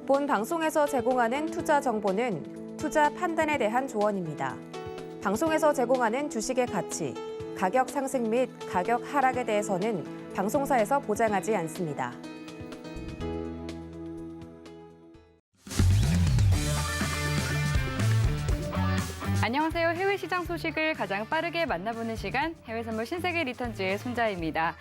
본 방송에서 제공하는 투자 정보는 투자 판단에 대한 조언입니다. 방송에서 제공하는 주식의 가치, 가격 상승 및 가격 하락에 대해서는 방송사에서 보장하지 않습니다. 안녕하세요. 해외 시장 소식을 가장 빠르게 만나보는 시간, 해외 선물 신세계 리턴즈의 손자입니다.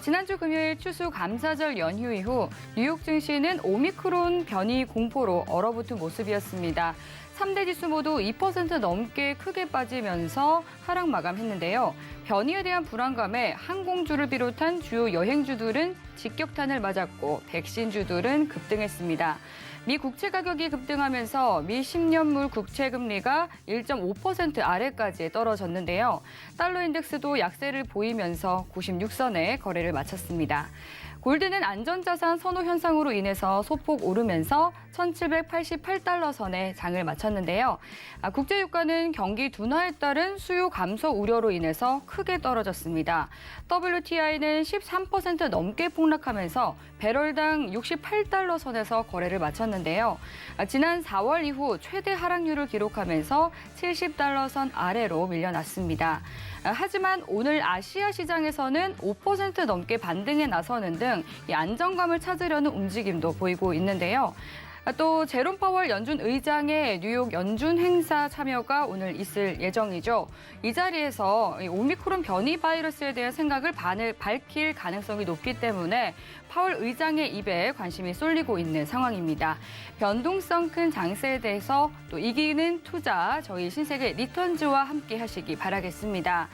지난주 금요일 추수감사절 연휴 이후 뉴욕 증시는 오미크론 변이 공포로 얼어붙은 모습이었습니다. 3대 지수 모두 2% 넘게 크게 빠지면서 하락 마감했는데요. 변이에 대한 불안감에 항공주를 비롯한 주요 여행주들은 직격탄을 맞았고 백신주들은 급등했습니다. 미 국채 가격이 급등하면서 미 10년물 국채 금리가 1.5% 아래까지 떨어졌는데요. 달러 인덱스도 약세를 보이면서 96선에 거래를 마쳤습니다. 골드는 안전자산 선호 현상으로 인해서 소폭 오르면서 1,788달러 선에 장을 마쳤는데요. 국제유가는 경기 둔화에 따른 수요 감소 우려로 인해서 크게 떨어졌습니다. WTI는 13% 넘게 폭락하면서 배럴당 68달러 선에서 거래를 마쳤는데요. 지난 4월 이후 최대 하락률을 기록하면서 70달러 선 아래로 밀려났습니다. 하지만 오늘 아시아 시장에서는 5% 넘게 반등에 나서는 등 이 안정감을 찾으려는 움직임도 보이고 있는데요. 또 제롬 파월 연준 의장의 뉴욕 연준 행사 참여가 오늘 있을 예정이죠. 이 자리에서 오미크론 변이 바이러스에 대한 생각을 밝힐 가능성이 높기 때문에 파월 의장의 입에 관심이 쏠리고 있는 상황입니다. 변동성 큰 장세에 대해서 또 이기는 투자, 저희 신세계 리턴즈와 함께 하시기 바라겠습니다.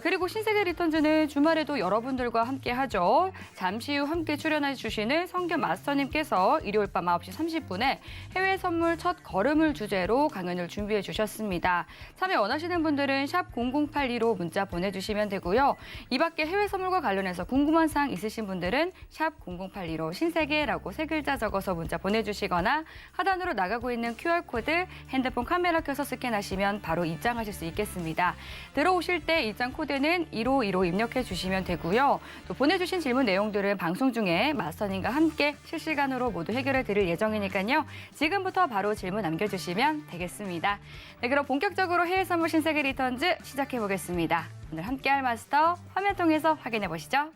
그리고 신세계 리턴즈는 주말에도 여러분들과 함께 하죠. 잠시 후 함께 출연해 주시는 성견 마스터님께서 일요일 밤 9시 30분에 해외 선물 첫 걸음을 주제로 강연을 준비해 주셨습니다. 참여 원하시는 분들은 샵 0082로 문자 보내주시면 되고요. 이 밖에 해외 선물과 관련해서 궁금한 사항 있으신 분들은 샵 0082로 신세계라고 세 글자 적어서 문자 보내주시거나 하단으로 나가고 있는 QR코드 핸드폰 카메라 켜서 스캔하시면 바로 입장하실 수 있겠습니다. 들어오실 때 입장 코드는 1515 입력해 주시면 되고요. 또 보내주신 질문 내용들은 방송 중에 마스터님과 함께 실시간으로 모두 해결해 드릴 예정이니까요. 지금부터 바로 질문 남겨주시면 되겠습니다. 네, 그럼 본격적으로 해외 선물 신세계 리턴즈 시작해 보겠습니다. 오늘 함께할 마스터 화면 통해서 확인해 보시죠.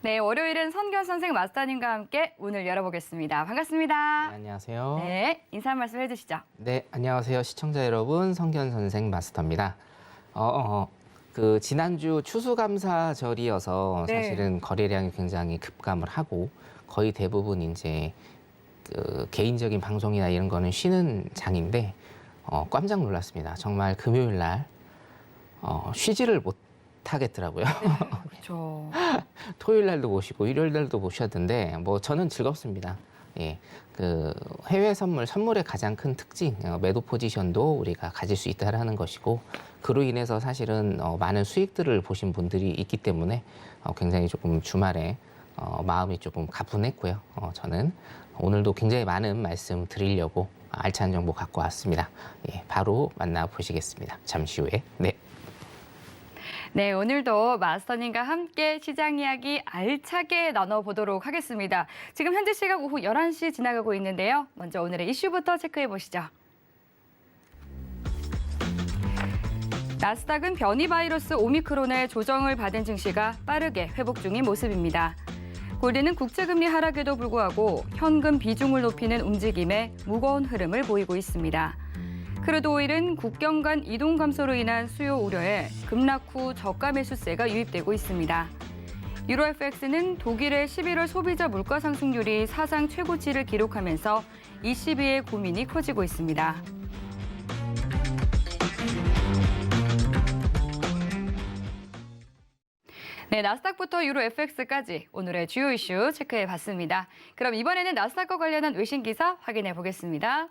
네, 월요일은 선견 선생 마스터님과 함께 문을 열어보겠습니다. 반갑습니다. 네, 안녕하세요. 네, 인사 한 말씀 해주시죠. 네, 안녕하세요. 시청자 여러분, 성견 선생 마스터입니다. 지난주 추수감사절이어서 네. 사실은 거래량이 굉장히 급감을 하고 거의 대부분 이제 개인적인 방송이나 이런 거는 쉬는 장인데 깜짝 놀랐습니다. 정말 금요일 날 쉬지를 못하겠더라고요. 그렇죠. 토요일 날도 보시고 일요일 날도 보셨는데 뭐 저는 즐겁습니다. 예, 해외 선물의 가장 큰 특징, 매도 포지션도 우리가 가질 수 있다라는 것이고 그로 인해서 사실은 많은 수익들을 보신 분들이 있기 때문에 굉장히 조금 주말에 마음이 조금 가뿐했고요. 저는 오늘도 굉장히 많은 말씀 드리려고 알찬 정보 갖고 왔습니다. 예, 바로 만나보시겠습니다. 잠시 후에. 네. 네, 오늘도 마스터님과 함께 시장 이야기 알차게 나눠보도록 하겠습니다. 지금 현재 시각 오후 11시 지나가고 있는데요. 먼저 오늘의 이슈부터 체크해 보시죠. 나스닥은 변이 바이러스 오미크론의 조정을 받은 증시가 빠르게 회복 중인 모습입니다. 골드는 국채금리 하락에도 불구하고 현금 비중을 높이는 움직임에 무거운 흐름을 보이고 있습니다. 크루드 오일은 국경 간 이동 감소로 인한 수요 우려에 급락 후 저가 매수세가 유입되고 있습니다. 유로 FX는 독일의 11월 소비자 물가 상승률이 사상 최고치를 기록하면서 ECB의 고민이 커지고 있습니다. 네, 나스닥부터 유로 FX까지 오늘의 주요 이슈 체크해 봤습니다. 그럼 이번에는 나스닥과 관련한 외신 기사 확인해 보겠습니다.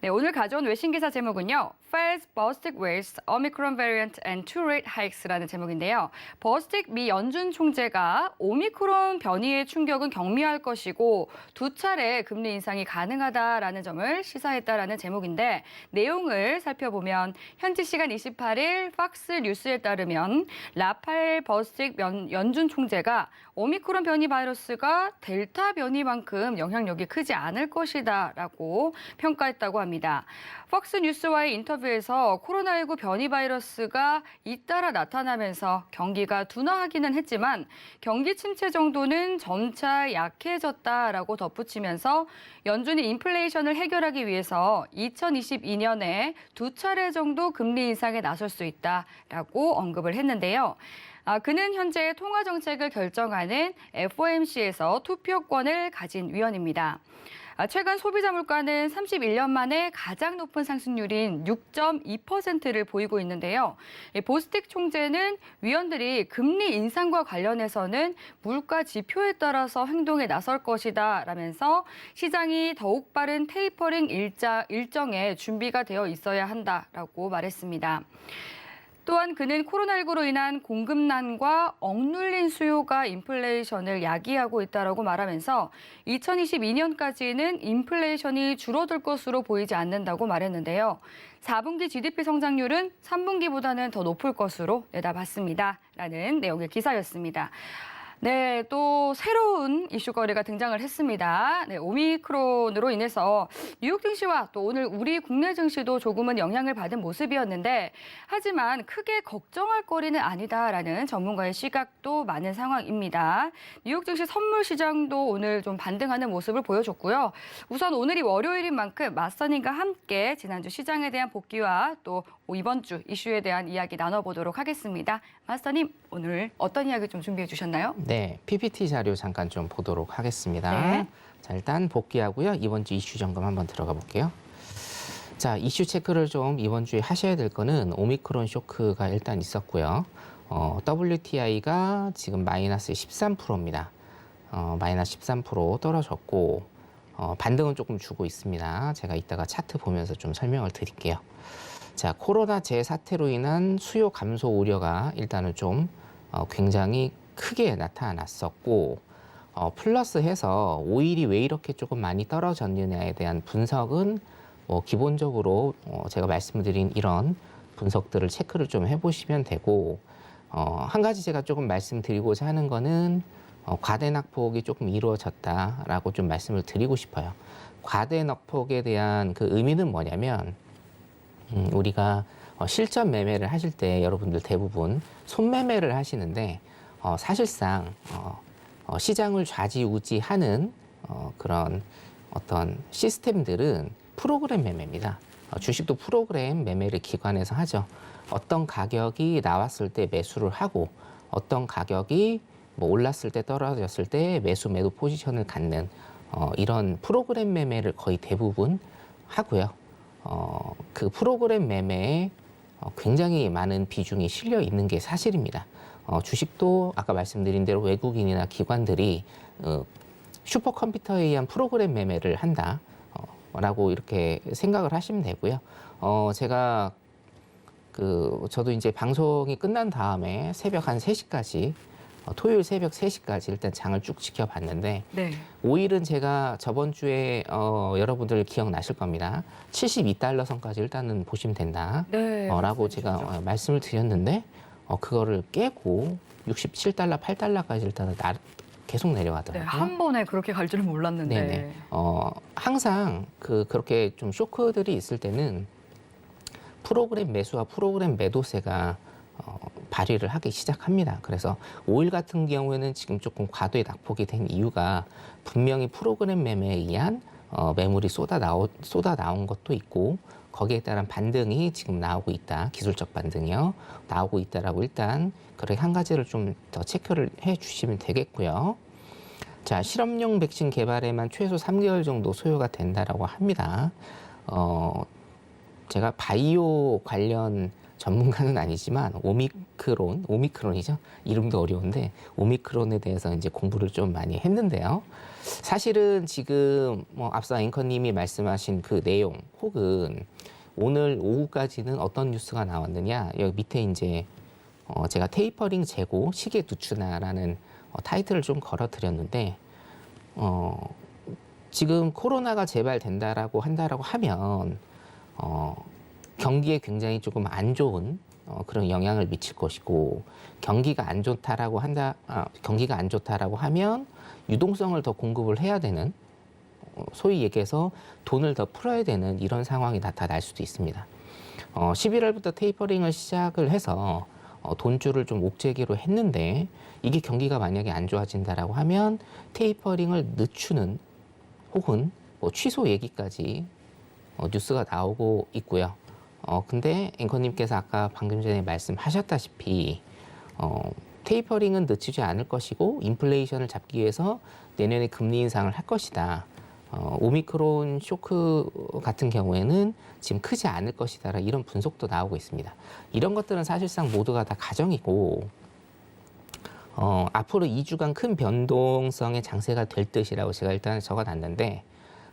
네, 오늘 가져온 외신 기사 제목은요. Fed's Ballistic Race, Omicron Variant and Two Rate Hikes라는 제목인데요. 버스틱 미 연준 총재가 오미크론 변이의 충격은 경미할 것이고 두 차례 금리 인상이 가능하다라는 점을 시사했다라는 제목인데 내용을 살펴보면 현지 시간 28일 팍스 뉴스에 따르면 라팔 버스틱 연준 총재가 오미크론 변이 바이러스가 델타 변이만큼 영향력이 크지 않을 것이다라고 평가했다고 합니다. 팍스 뉴스와의 인터뷰에서 코로나19 변이 바이러스가 잇따라 나타나면서 경기가 둔화하기는 했지만 경기 침체 정도는 점차 약해졌다라고 덧붙이면서 연준이 인플레이션을 해결하기 위해서 2022년에 두 차례 정도 금리 인상에 나설 수 있다라고 언급을 했는데요. 그는 현재 통화 정책을 결정하는 FOMC에서 투표권을 가진 위원입니다. 최근 소비자 물가는 31년 만에 가장 높은 상승률인 6.2%를 보이고 있는데요. 보스틱 총재는 위원들이 금리 인상과 관련해서는 물가 지표에 따라서 행동에 나설 것이다 라면서 시장이 더욱 빠른 테이퍼링 일정에 준비가 되어 있어야 한다라고 말했습니다. 또한 그는 코로나19로 인한 공급난과 억눌린 수요가 인플레이션을 야기하고 있다라고 말하면서 2022년까지는 인플레이션이 줄어들 것으로 보이지 않는다고 말했는데요. 4분기 GDP 성장률은 3분기보다는 더 높을 것으로 내다봤습니다. 라는 내용의 기사였습니다. 네, 또 새로운 이슈거리가 등장을 했습니다. 네, 오미크론으로 인해서 뉴욕 증시와 또 오늘 우리 국내 증시도 조금은 영향을 받은 모습이었는데 하지만 크게 걱정할 거리는 아니다라는 전문가의 시각도 많은 상황입니다. 뉴욕 증시 선물 시장도 오늘 좀 반등하는 모습을 보여줬고요. 우선 오늘이 월요일인 만큼 마스터님과 함께 지난주 시장에 대한 복귀와 또 이번 주 이슈에 대한 이야기 나눠보도록 하겠습니다. 마스터님, 오늘 어떤 이야기 좀 준비해 주셨나요? 네, PPT 자료 잠깐 좀 보도록 하겠습니다. 네. 자, 일단 복귀하고요. 이번 주 이슈 점검 한번 들어가 볼게요. 자, 이슈 체크를 좀 이번 주에 하셔야 될 거는 오미크론 쇼크가 일단 있었고요. WTI가 지금 마이너스 13%입니다. 마이너스 13% 떨어졌고 반등은 조금 주고 있습니다. 제가 이따가 차트 보면서 좀 설명을 드릴게요. 자, 코로나 재사태로 인한 수요 감소 우려가 일단은 좀 굉장히 크게 나타났었고 플러스해서 오일이 왜 이렇게 조금 많이 떨어졌느냐에 대한 분석은 기본적으로 제가 말씀드린 이런 분석들을 체크를 좀 해보시면 되고 한 가지 제가 조금 말씀드리고자 하는 거는 과대 낙폭이 조금 이루어졌다라고 좀 말씀을 드리고 싶어요. 과대 낙폭에 대한 그 의미는 뭐냐면 우리가 실전 매매를 하실 때 여러분들 대부분 손매매를 하시는데 사실상 시장을 좌지우지하는 그런 어떤 시스템들은 프로그램 매매입니다. 주식도 프로그램 매매를 기관에서 하죠. 어떤 가격이 나왔을 때 매수를 하고 어떤 가격이 뭐 올랐을 때 떨어졌을 때 매수 매도 포지션을 갖는 이런 프로그램 매매를 거의 대부분 하고요. 그 프로그램 매매에 굉장히 많은 비중이 실려 있는 게 사실입니다. 주식도 아까 말씀드린 대로 외국인이나 기관들이 슈퍼컴퓨터에 의한 프로그램 매매를 한다라고 이렇게 생각을 하시면 되고요. 제가 저도 이제 방송이 끝난 다음에 새벽 한 3시까지 토요일 새벽 3시까지 일단 장을 쭉 지켜봤는데 네. 오일은 제가 저번 주에 여러분들 기억나실 겁니다. 72달러 선까지 일단은 보시면 된다. 네, 라고 제가 말씀을 드렸는데 그거를 깨고 67달러, 8달러까지 일단은 계속 네, 내려가더라고요. 한 번에 그렇게 갈 줄은 몰랐는데. 네네. 항상 그렇게 좀 쇼크들이 있을 때는 프로그램 매수와 프로그램 매도세가 발휘를 하기 시작합니다. 그래서 오일 같은 경우에는 지금 조금 과도의 낙폭이 된 이유가 분명히 프로그램 매매에 의한 매물이 쏟아 나온 것도 있고 거기에 따른 반등이 지금 나오고 있다. 기술적 반등이요. 나오고 있다라고 일단 그렇게 한 가지를 좀 더 체크를 해 주시면 되겠고요. 자, 실험용 백신 개발에만 최소 3개월 정도 소요가 된다라고 합니다. 제가 바이오 관련 전문가는 아니지만 오미크론이죠. 이름도 어려운데 오미크론에 대해서 이제 공부를 좀 많이 했는데요. 사실은 지금 뭐 앞서 앵커님이 말씀하신 그 내용 혹은 오늘 오후까지는 어떤 뉴스가 나왔느냐, 여기 밑에 이제 제가 테이퍼링 재고 시계 누추나라는 타이틀을 좀 걸어드렸는데 지금 코로나가 재발된다라고 한다라고 하면 경기에 굉장히 조금 안 좋은 그런 영향을 미칠 것이고, 경기가 안 좋다라고 하면 유동성을 더 공급을 해야 되는, 소위 얘기해서 돈을 더 풀어야 되는 이런 상황이 나타날 수도 있습니다. 11월부터 테이퍼링을 시작을 해서 돈줄을 좀 옥죄기로 했는데, 이게 경기가 만약에 안 좋아진다라고 하면 테이퍼링을 늦추는 혹은 뭐 취소 얘기까지 뉴스가 나오고 있고요. 근데 앵커님께서 아까 방금 전에 말씀하셨다시피 테이퍼링은 늦추지 않을 것이고 인플레이션을 잡기 위해서 내년에 금리 인상을 할 것이다. 오미크론 쇼크 같은 경우에는 지금 크지 않을 것이다. 이런 분석도 나오고 있습니다. 이런 것들은 사실상 모두가 다 가정이고 앞으로 2주간 큰 변동성의 장세가 될 듯이라고 제가 일단 적어놨는데,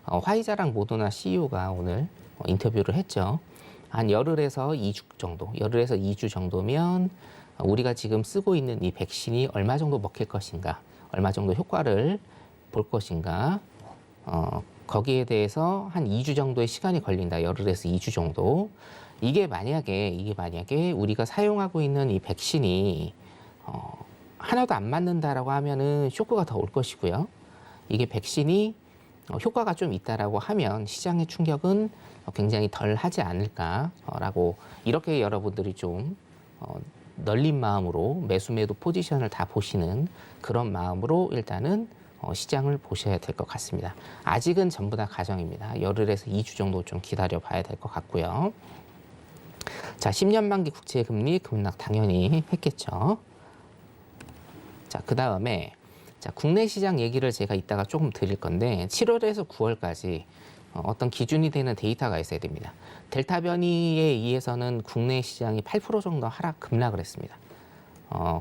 화이자랑 모더나 CEO가 오늘 인터뷰를 했죠. 한 열흘에서 2주 정도면 우리가 지금 쓰고 있는 이 백신이 얼마 정도 먹힐 것인가, 얼마 정도 효과를 볼 것인가, 거기에 대해서 한 2주 정도의 시간이 걸린다. 열흘에서 2주 정도. 이게 만약에 우리가 사용하고 있는 이 백신이 하나도 안 맞는다라고 하면은 쇼크가 더 올 것이고요. 이게 백신이 효과가 좀 있다라고 하면 시장의 충격은 굉장히 덜 하지 않을까라고, 이렇게 여러분들이 좀 널린 마음으로 매수 포지션을 다 보시는 그런 마음으로 일단은 시장을 보셔야 될 것 같습니다. 아직은 전부 다 가정입니다. 열흘에서 2주 정도 좀 기다려 봐야 될 것 같고요. 자, 10년 만기 국채 금리 급락 당연히 했겠죠. 자, 그 다음에 국내 시장 얘기를 제가 이따가 조금 드릴 건데, 7월에서 9월까지 어떤 기준이 되는 데이터가 있어야 됩니다. 델타 변이에 의해서는 국내 시장이 8% 정도 급락을 했습니다.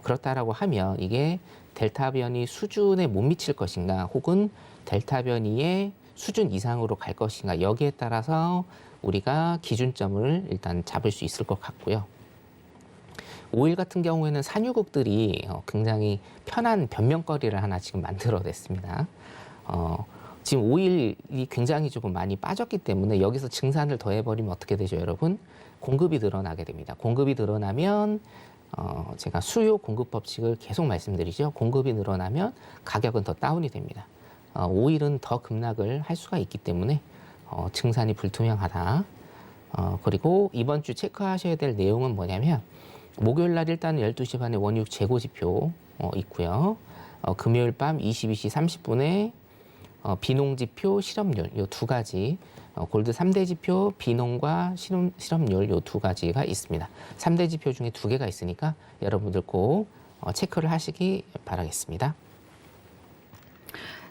그렇다라고 하면 이게 델타 변이 수준에 못 미칠 것인가, 혹은 델타 변이의 수준 이상으로 갈 것인가, 여기에 따라서 우리가 기준점을 일단 잡을 수 있을 것 같고요. 오일 같은 경우에는 산유국들이 굉장히 편한 변명거리를 하나 지금 만들어냈습니다. 지금 오일이 굉장히 조금 많이 빠졌기 때문에 여기서 증산을 더해버리면 어떻게 되죠, 여러분? 공급이 늘어나게 됩니다. 공급이 늘어나면 제가 수요 공급 법칙을 계속 말씀드리죠. 공급이 늘어나면 가격은 더 다운이 됩니다. 오일은 더 급락을 할 수가 있기 때문에 증산이 불투명하다. 그리고 이번 주 체크하셔야 될 내용은 뭐냐면, 목요일 날 일단 12시 반에 원유 재고 지표 있고요. 금요일 밤 22시 30분에 비농지표 실업률, 요 두 가지, 골드 3대 지표 비농과 실업률 요 두 가지가 있습니다. 3대 지표 중에 두 개가 있으니까 여러분들 꼭 체크를 하시기 바라겠습니다.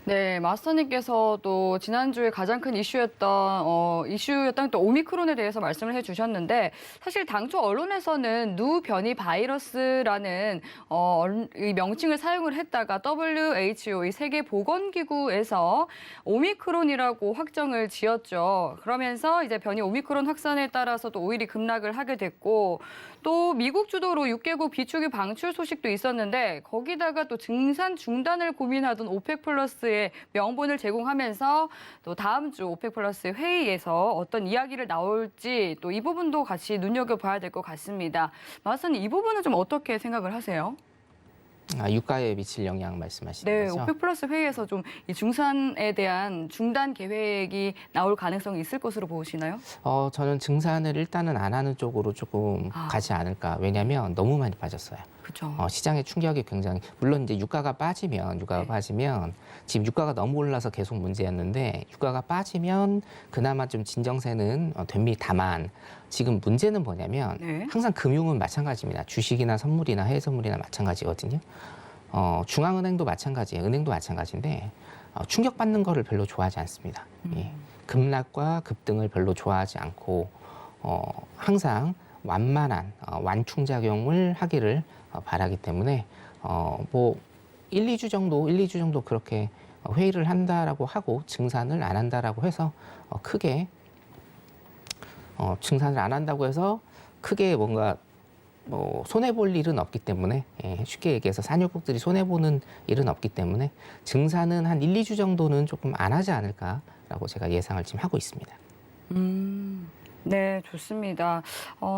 네, 마스터님께서도 지난주에 가장 큰 이슈였던 또 오미크론에 대해서 말씀을 해주셨는데, 사실 당초 언론에서는 누 변이 바이러스라는 이 명칭을 사용을 했다가 WHO, 이 세계보건기구에서 오미크론이라고 확정을 지었죠. 그러면서 이제 변이 오미크론 확산에 따라서도 오일이 급락을 하게 됐고, 또 미국 주도로 6개국 비축유 방출 소식도 있었는데, 거기다가 또 증산 중단을 고민하던 오펙 플러스의 명분을 제공하면서 또 다음 주 오펙 플러스 회의에서 어떤 이야기를 나올지 또 이 부분도 같이 눈여겨봐야 될 것 같습니다. 마스터님, 이 부분은 좀 어떻게 생각을 하세요? 유가에 미칠 영향 말씀하시는 네, 거죠? 오펙 플러스 회의에서 좀 이 증산에 대한 중단 계획이 나올 가능성이 있을 것으로 보시나요? 저는 증산을 일단은 안 하는 쪽으로 조금 가지 않을까. 왜냐하면 너무 많이 빠졌어요. 그렇죠. 시장의 충격이 굉장히, 물론 이제 유가가 빠지면 지금 유가가 너무 올라서 계속 문제였는데, 유가가 빠지면 그나마 좀 진정세는 됩니다만, 지금 문제는 뭐냐면 항상 금융은 마찬가지입니다. 주식이나 선물이나 해외 선물이나 마찬가지거든요. 중앙은행도 마찬가지예요. 은행도 마찬가지인데 충격받는 거를 별로 좋아하지 않습니다. 예. 급락과 급등을 별로 좋아하지 않고 항상 완만한 완충 작용을 하기를 바라기 때문에 뭐 1, 2주 정도 그렇게 회의를 한다라고 하고 증산을 안 한다라고 해서 크게 증산을 안 한다고 해서 크게 뭔가 뭐 손해 볼 일은 없기 때문에 쉽게 얘기해서 산유국들이 손해 보는 일은 없기 때문에 증산은 한 1, 2주 정도는 조금 안 하지 않을까라고 제가 예상을 지금 하고 있습니다. 네, 좋습니다.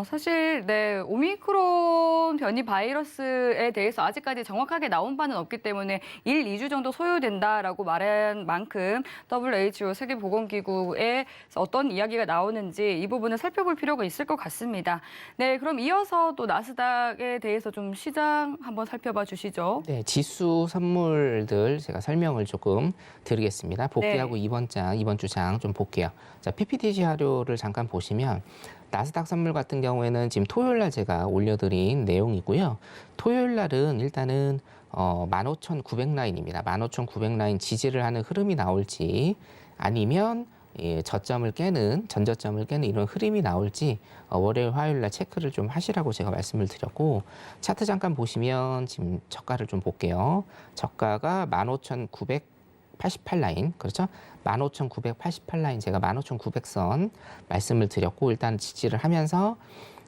사실 네, 오미크론 변이 바이러스에 대해서 아직까지 정확하게 나온 바는 없기 때문에 1, 2주 정도 소요된다라고 말한 만큼 WHO 세계보건기구에 어떤 이야기가 나오는지 이 부분을 살펴볼 필요가 있을 것 같습니다. 네, 그럼 이어서 또 나스닥에 대해서 좀 시장 한번 살펴봐 주시죠. 네, 지수 선물들 제가 설명을 조금 드리겠습니다. 복귀하고 네. 이번 주 장 좀 볼게요. 자, PPT 자료를 잠깐 보시면 나스닥 선물 같은 경우에는 지금 토요일 날 제가 올려드린 내용이고요. 토요일 날은 일단은 15,900 라인입니다. 15,900 라인 지지를 하는 흐름이 나올지 아니면 전저점을 깨는 이런 흐름이 나올지 월요일, 화요일 날 체크를 좀 하시라고 제가 말씀을 드렸고 차트 잠깐 보시면 지금 저가를 좀 볼게요. 저가가 15,988 라인, 그렇죠? 15,988 라인, 제가 15,900선 말씀을 드렸고 일단 지지를 하면서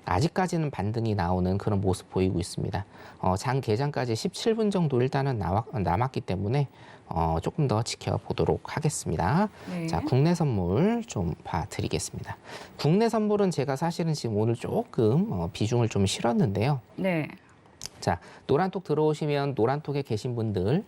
아직까지는 반등이 나오는 그런 모습 보이고 있습니다. 장 개장까지 17분 정도 일단은 남았기 때문에 조금 더 지켜보도록 하겠습니다. 네. 자, 국내 선물 좀 봐드리겠습니다. 국내 선물은 제가 사실은 지금 오늘 조금 비중을 좀 실었는데요. 네. 자, 노란톡 들어오시면 노란톡에 계신 분들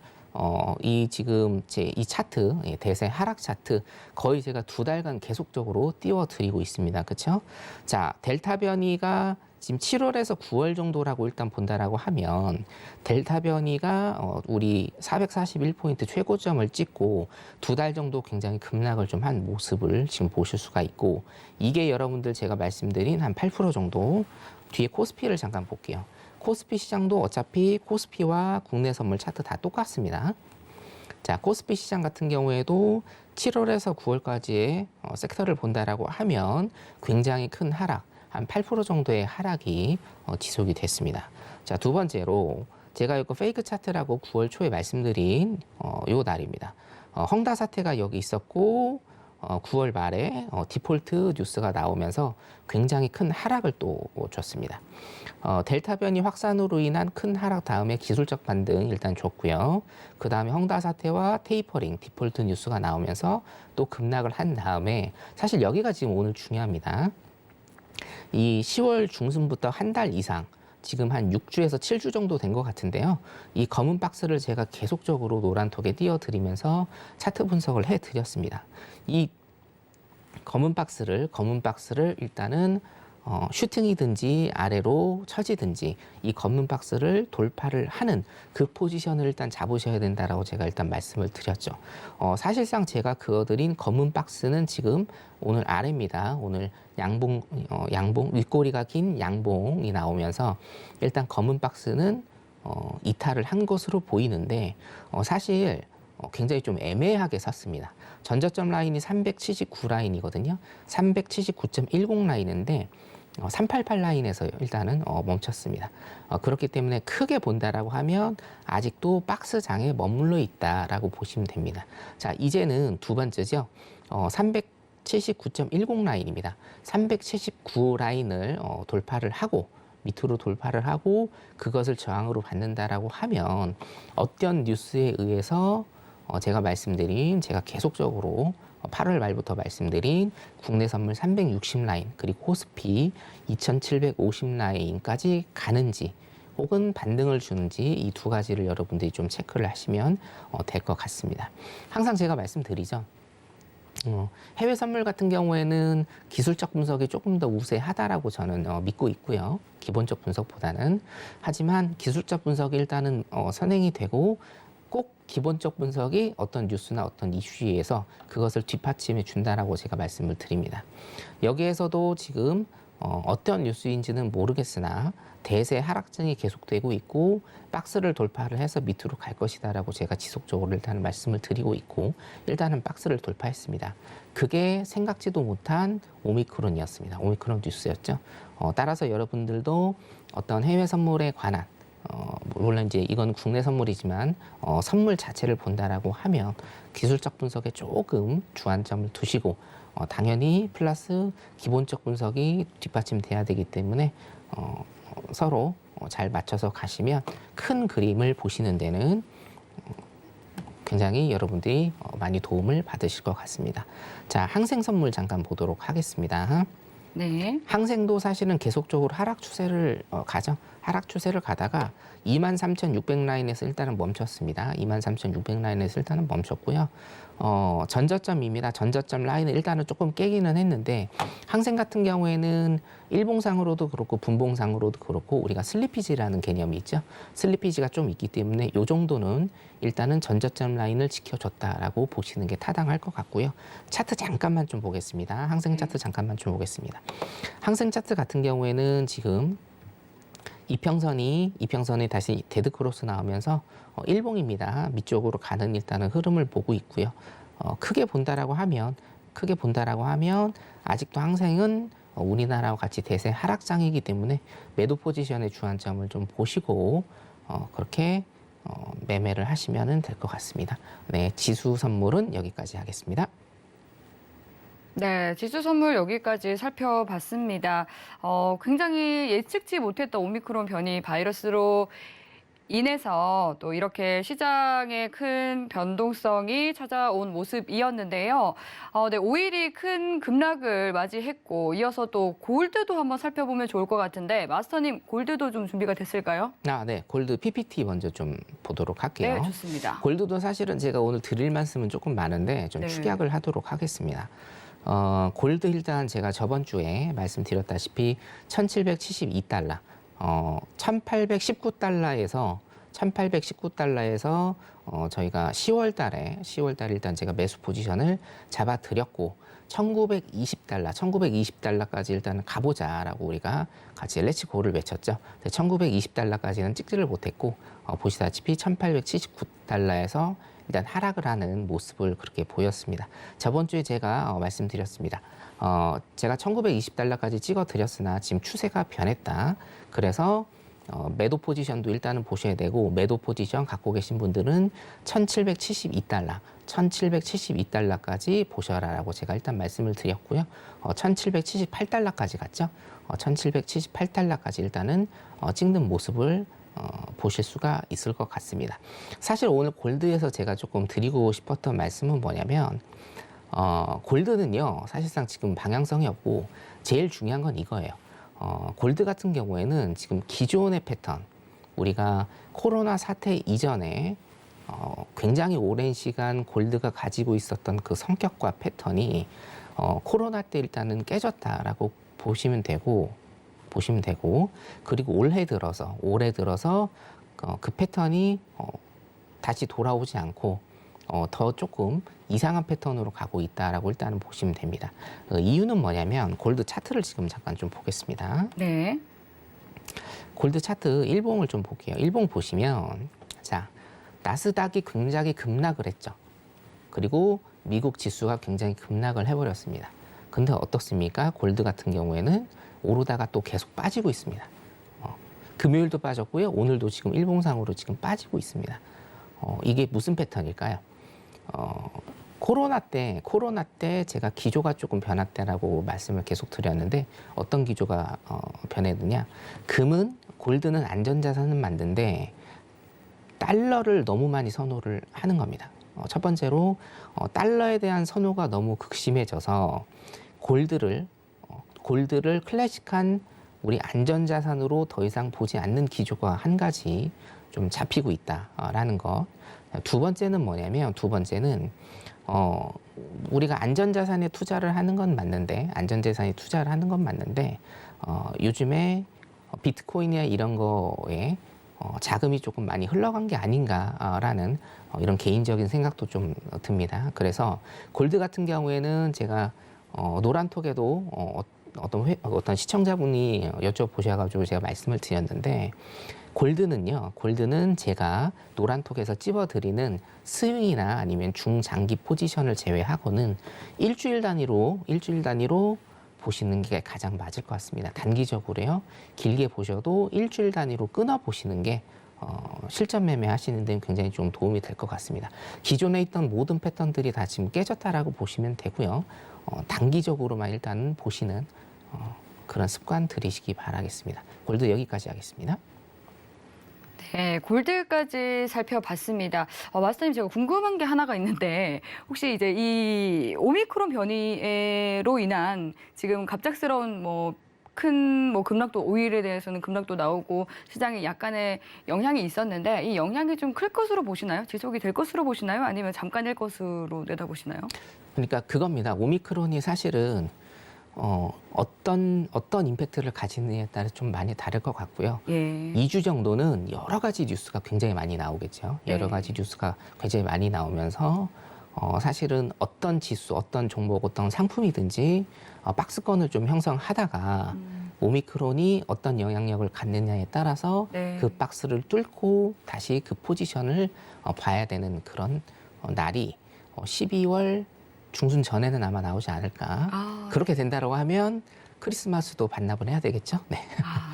이 지금 이 차트, 대세 하락 차트 거의 제가 2달간 계속적으로 띄워드리고 있습니다. 그렇죠? 자, 델타 변이가 지금 7월에서 9월 정도라고 일단 본다라고 하면 델타 변이가 우리 441포인트 최고점을 찍고 2달 정도 굉장히 급락을 좀 한 모습을 지금 보실 수가 있고 이게 여러분들 제가 말씀드린 한 8% 정도 뒤에 코스피를 잠깐 볼게요. 코스피 시장도 어차피 코스피와 국내 선물 차트 다 똑같습니다. 자, 코스피 시장 같은 경우에도 7월에서 9월까지의 섹터를 본다라고 하면 굉장히 큰 하락, 한 8% 정도의 하락이 지속이 됐습니다. 자, 두 번째로 제가 이거 페이크 차트라고 9월 초에 말씀드린 요 날입니다. 헝다 사태가 여기 있었고 9월 말에 디폴트 뉴스가 나오면서 굉장히 큰 하락을 또 줬습니다. 델타 변이 확산으로 인한 큰 하락 다음에 기술적 반등 일단 줬고요. 그 다음에 헝다 사태와 테이퍼링, 디폴트 뉴스가 나오면서 또 급락을 한 다음에 사실 여기가 지금 오늘 중요합니다. 이 10월 중순부터 한 달 이상 지금 한 6주에서 7주 정도 된 것 같은데요. 이 검은 박스를 제가 계속적으로 노란톡에 띄워드리면서 차트 분석을 해드렸습니다. 이 검은 박스를 일단은 슈팅이든지 아래로 처지든지 이 검은 박스를 돌파를 하는 그 포지션을 일단 잡으셔야 된다라고 제가 일단 말씀을 드렸죠. 사실상 제가 그어드린 검은 박스는 지금 오늘 아래입니다. 오늘 양봉 윗꼬리가 긴 양봉이 나오면서 일단 검은 박스는 이탈을 한 것으로 보이는데 사실 굉장히 좀 애매하게 섰습니다. 전저점 라인이 379 라인이거든요. 379.10 라인인데 388 라인에서 일단은 멈췄습니다. 그렇기 때문에 크게 본다라고 하면 아직도 박스장에 머물러 있다라고 보시면 됩니다. 자, 이제는 두 번째죠. 379.10 라인입니다. 379 라인을 돌파를 하고 밑으로 돌파를 하고 그것을 저항으로 받는다라고 하면 어떤 뉴스에 의해서 제가 계속적으로 8월 말부터 말씀드린 국내 선물 360 라인 그리고 코스피 2750 라인까지 가는지 혹은 반등을 주는지 이 두 가지를 여러분들이 좀 체크를 하시면 될 것 같습니다. 항상 제가 말씀드리죠. 해외 선물 같은 경우에는 기술적 분석이 조금 더 우세하다라고 저는 믿고 있고요. 기본적 분석보다는. 하지만 기술적 분석이 일단은 선행이 되고 꼭 기본적 분석이 어떤 뉴스나 어떤 이슈에서 그것을 뒷받침해 준다라고 제가 말씀을 드립니다. 여기에서도 지금 어떤 뉴스인지는 모르겠으나 대세 하락장이 계속되고 있고 박스를 돌파를 해서 밑으로 갈 것이다라고 제가 지속적으로 일단은 말씀을 드리고 있고 일단은 박스를 돌파했습니다. 그게 생각지도 못한 오미크론이었습니다. 오미크론 뉴스였죠. 따라서 여러분들도 어떤 해외 선물에 관한 물론 이제 이건 국내 선물이지만 선물 자체를 본다라고 하면 기술적 분석에 조금 주안점을 두시고 당연히 플러스 기본적 분석이 뒷받침돼야 되기 때문에 서로 잘 맞춰서 가시면 큰 그림을 보시는 데는 굉장히 여러분들이 많이 도움을 받으실 것 같습니다. 자, 항생 선물 잠깐 보도록 하겠습니다. 네. 항생도 사실은 계속적으로 하락 추세를 가죠. 하락 추세를 가다가 23,600 라인에서 일단은 멈췄습니다. 23,600 라인에서 일단은 멈췄고요. 전저점입니다. 전저점 라인을 일단은 조금 깨기는 했는데 항생 같은 경우에는 일봉상으로도 그렇고 분봉상으로도 그렇고 우리가 슬리피지라는 개념이 있죠. 슬리피지가 좀 있기 때문에 이 정도는 일단은 전저점 라인을 지켜줬다라고 보시는 게 타당할 것 같고요. 차트 잠깐만 좀 보겠습니다. 항생 차트 잠깐만 좀 보겠습니다. 항생 차트 같은 경우에는 지금 이평선이 다시 데드크로스 나오면서 일봉입니다. 밑쪽으로 가는 일단은 흐름을 보고 있고요. 크게 본다라고 하면 아직도 항생은 우리나라와 같이 대세 하락장이기 때문에 매도 포지션의 주안점을 좀 보시고 그렇게 매매를 하시면 될 것 같습니다. 네, 지수 선물은 여기까지 하겠습니다. 네, 지수 선물 여기까지 살펴봤습니다. 굉장히 예측지 못했던 오미크론 변이 바이러스로 인해서 또 이렇게 시장에 큰 변동성이 찾아온 모습이었는데요. 네, 5일이 큰 급락을 맞이했고 이어서 또 골드도 한번 살펴보면 좋을 것 같은데 마스터님 골드도 좀 준비가 됐을까요? 네, 골드 PPT 먼저 좀 보도록 할게요. 네, 좋습니다. 골드도 사실은 제가 오늘 드릴 말씀은 조금 많은데 좀 네. 축약을 하도록 하겠습니다. 골드 일단 제가 저번 주에 말씀드렸다시피 1772달러, 1819달러에서 저희가 10월 달에 일단 제가 매수 포지션을 잡아 드렸고 1920달러까지 일단은 가보자라고 우리가 같이 렛츠고를 외쳤죠. 1920달러까지는 찍지를 못했고 보시다시피 1879달러에서 일단 하락을 하는 모습을 그렇게 보였습니다. 저번 주에 제가 말씀드렸습니다. 제가 1920달러까지 찍어 드렸으나 지금 추세가 변했다. 그래서 매도 포지션도 일단은 보셔야 되고 매도 포지션 갖고 계신 분들은 1772달러까지 보셔라라고 제가 일단 말씀을 드렸고요. 1778달러까지 갔죠. 1778달러까지 일단은 찍는 모습을 보실 수가 있을 것 같습니다. 사실 오늘 골드에서 제가 조금 드리고 싶었던 말씀은 뭐냐면 골드는요 사실상 지금 방향성이 없고 제일 중요한 건 이거예요. 골드 같은 경우에는 지금 기존의 패턴 우리가 코로나 사태 이전에 굉장히 오랜 시간 골드가 가지고 있었던 그 성격과 패턴이 코로나 때 일단은 깨졌다라고 보시면 되고 그리고 올해 들어서 그 패턴이 다시 돌아오지 않고 더 조금 이상한 패턴으로 가고 있다라고 일단은 보시면 됩니다. 이유는 뭐냐면 골드 차트를 지금 잠깐 좀 보겠습니다. 네. 골드 차트 일봉을 좀 볼게요. 일봉 보시면 자 나스닥이 굉장히 급락을 했죠. 그리고 미국 지수가 굉장히 급락을 해버렸습니다. 근데 어떻습니까? 골드 같은 경우에는 오르다가 또 계속 빠지고 있습니다. 금요일도 빠졌고요. 오늘도 지금 일봉상으로 지금 빠지고 있습니다. 이게 무슨 패턴일까요? 코로나 때 제가 기조가 조금 변했다라고 말씀을 계속 드렸는데 어떤 기조가 변했느냐? 골드는 안전자산은 맞는데 달러를 너무 많이 선호를 하는 겁니다. 첫 번째로 달러에 대한 선호가 너무 극심해져서 골드를 클래식한 우리 안전자산으로 더 이상 보지 않는 기조가 한 가지 좀 잡히고 있다라는 것. 두 번째는 뭐냐면 우리가 안전자산에 투자를 하는 건 맞는데 요즘에 비트코인이나 이런 거에 자금이 조금 많이 흘러간 게 아닌가라는 이런 개인적인 생각도 좀 듭니다. 그래서 골드 같은 경우에는 제가 노란톡에도 어떤 시청자분이 여쭤보셔가지고 제가 말씀을 드렸는데 골드는 제가 노란톡에서 찝어드리는 스윙이나 아니면 중장기 포지션을 제외하고는 일주일 단위로 보시는 게 가장 맞을 것 같습니다. 단기적으로요. 길게 보셔도 일주일 단위로 끊어 보시는 게 실전 매매 하시는 데는 굉장히 좀 도움이 될 것 같습니다. 기존에 있던 모든 패턴들이 다 지금 깨졌다라고 보시면 되고요. 단기적으로만 일단 보시는 그런 습관 들이시기 바라겠습니다. 골드 여기까지 하겠습니다. 네, 골드까지 살펴봤습니다. 마스터님, 제가 궁금한 게 하나가 있는데 혹시 이제 이 오미크론 변이로 인한 지금 갑작스러운 큰 급락도, 오일에 대해서는 급락도 나오고 시장에 약간의 영향이 있었는데 이 영향이 좀 클 것으로 보시나요? 지속이 될 것으로 보시나요? 아니면 잠깐일 것으로 내다보시나요? 그러니까 그겁니다. 오미크론이 사실은 어떤 임팩트를 가지느냐에 따라 좀 많이 다를 것 같고요. 예. 2주 정도는 여러 가지 뉴스가 굉장히 많이 나오겠죠. 여러 가지 뉴스가 굉장히 많이 나오면서 사실은 어떤 지수, 어떤 종목, 어떤 상품이든지 박스권을 좀 형성하다가 오미크론이 어떤 영향력을 갖느냐에 따라서 네. 그 박스를 뚫고 다시 그 포지션을 봐야 되는 그런 날이 12월 중순 전에는 아마 나오지 않을까. 그렇게 된다고 하면 크리스마스도 반납을 해야 되겠죠. 네.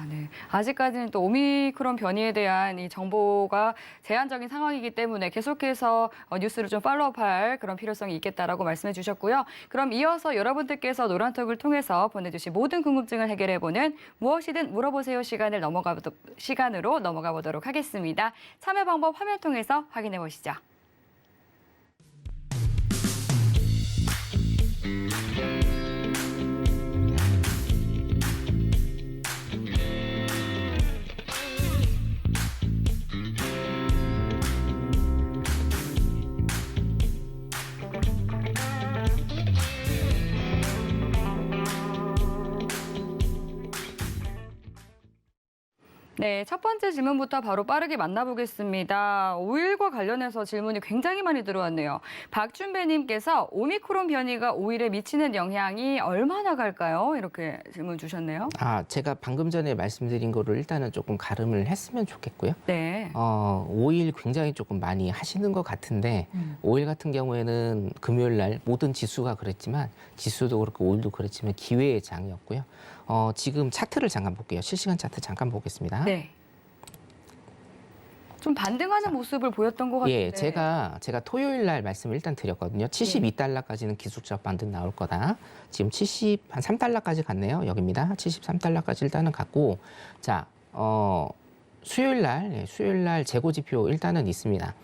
네. 아직까지는 또 오미크론 변이에 대한 이 정보가 제한적인 상황이기 때문에 계속해서 뉴스를 좀 팔로우할 그런 필요성이 있겠다라고 말씀해 주셨고요. 그럼 이어서 여러분들께서 노란톡을 통해서 보내주신 모든 궁금증을 해결해보는 무엇이든 물어보세요 시간으로 넘어가 보도록 하겠습니다. 참여 방법 화면 통해서 확인해 보시죠. 네, 첫 번째 질문부터 바로 빠르게 만나보겠습니다. 오일과 관련해서 질문이 굉장히 많이 들어왔네요. 박준배님께서 오미크론 변이가 오일에 미치는 영향이 얼마나 갈까요? 이렇게 질문 주셨네요. 제가 방금 전에 말씀드린 거를 일단은 조금 가름을 했으면 좋겠고요. 네. 오일 굉장히 조금 많이 하시는 것 같은데 오일 같은 경우에는 금요일 날 모든 지수가 그랬지만 지수도 그렇고 오일도 그랬지만 기회의 장이었고요. 지금 차트를 잠깐 볼게요. 실시간 차트 잠깐 보겠습니다. 네. 좀 반등하는 모습을 보였던 것 같은데. 예, 제가 토요일 날 말씀을 일단 드렸거든요. 72달러까지는 기술적 반등 나올 거다. 지금 한 3달러까지 갔네요. 여기입니다. 73달러까지 일단은 갔고, 자, 수요일 날 재고 지표 일단은 있습니다.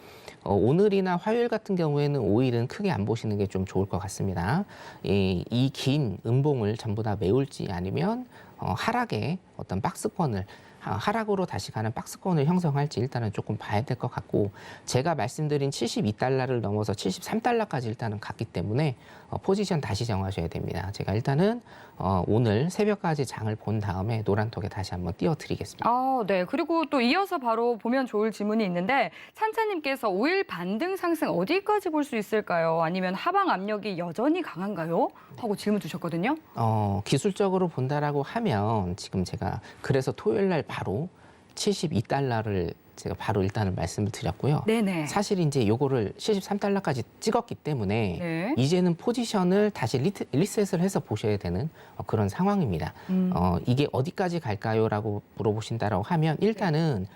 오늘이나 화요일 같은 경우에는 오일은 크게 안 보시는 게 좀 좋을 것 같습니다. 이 긴 음봉을 전부 다 메울지 아니면 하락의 어떤 박스권을 하락으로 다시 가는 박스권을 형성할지 일단은 조금 봐야 될 것 같고, 제가 말씀드린 72달러를 넘어서 73달러까지 일단은 갔기 때문에 포지션 다시 정하셔야 됩니다. 제가 일단은 오늘 새벽까지 장을 본 다음에 노란톡에 다시 한번 띄워드리겠습니다. 네. 그리고 또 이어서 바로 보면 좋을 질문이 있는데 찬찬님께서 오일 반등 상승 어디까지 볼 수 있을까요? 아니면 하방 압력이 여전히 강한가요? 하고 질문 주셨거든요. 기술적으로 본다라고 하면 지금 제가 그래서 토요일 날 바로 72달러를 제가 바로 일단은 말씀을 드렸고요. 네네. 사실 이제 요거를 73달러까지 찍었기 때문에 네. 이제는 포지션을 다시 리셋을 해서 보셔야 되는 그런 상황입니다. 이게 어디까지 갈까요?라고 물어보신다라고 하면 일단은